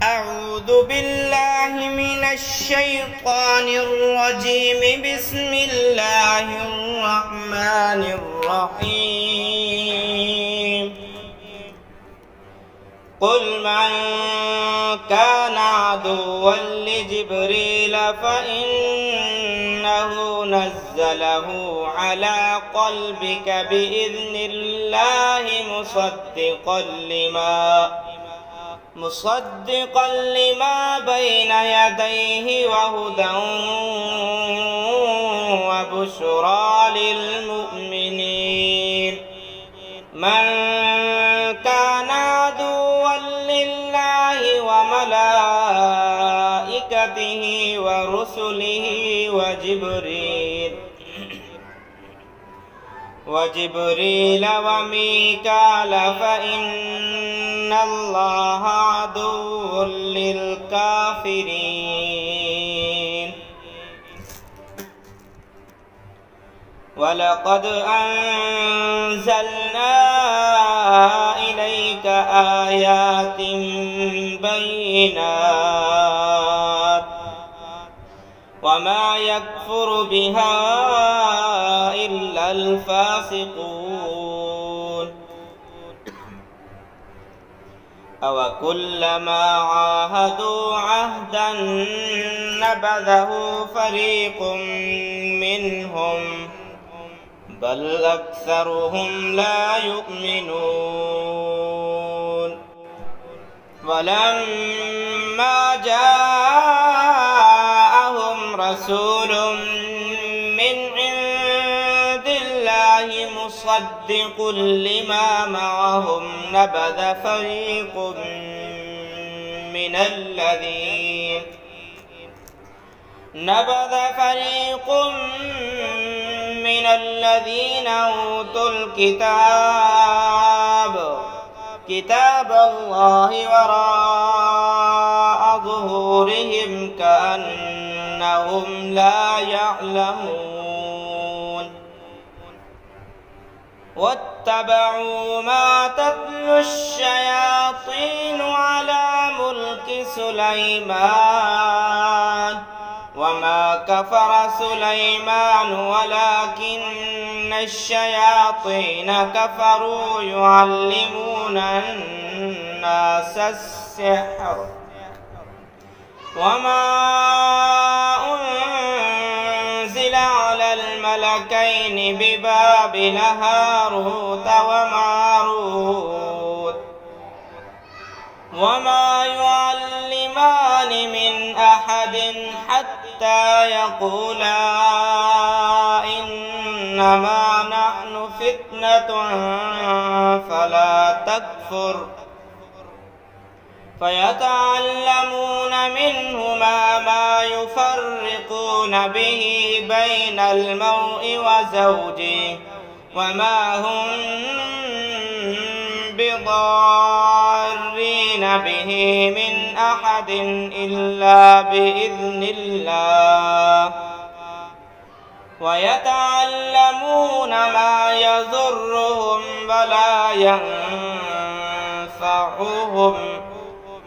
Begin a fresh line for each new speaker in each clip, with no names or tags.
أعوذ بالله من الشيطان الرجيم. بسم الله الرحمن الرحيم. قل من كان عدوا لجبريل فإنه نزله على قلبك بإذن الله مصدقا لما بين يديه وهدى وبشرى للمؤمنين. من كان عدوا لله وملائكته ورسله وجبريل وميكال فإن الله عدو للكافرين. ولقد أنزلنا إليك آيات بينات وما يكفر بها إلا الفاسقون. أوكلما عاهدوا عهدا نبذه فريق منهم بل أكثرهم لا يؤمنون. ولما جاءهم رسول من عند الله مصدق لما معهم نبذ فريق من الذين أوتوا كتاب الله وراء ظهورهم كأنهم لا يعلمون. واتبعوا ما تتلو الشياطين على ملك سليمان وما كفر سليمان ولكن الشياطين كفروا يعلمون الناس السحر وما أنزل على الملكين ببابل هاروت وماروت وما يعلمان من أحد حتى يقولا إنما نحن فتنة فلا تكفر فيتعلمون منهما ما يفرقون به بين المرء وزوجه وما هم بضارين به من أحد إلا بإذن الله ويتعلمون ما يضرهم ولا ينفعهم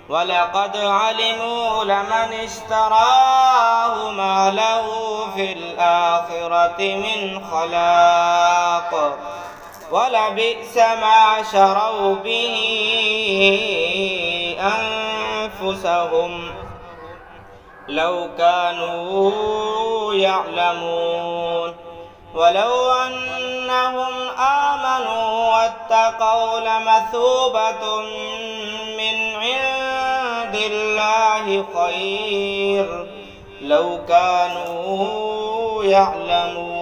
ولقد علموا لمن اشتراه ما له في الآخرة من خلاق ولبئس ما شروا به أنفسهم لو كانوا يعلمون. ولو أنهم آمنوا واتقوا لمثوبة من عند الله خير لو كانوا يعلمون.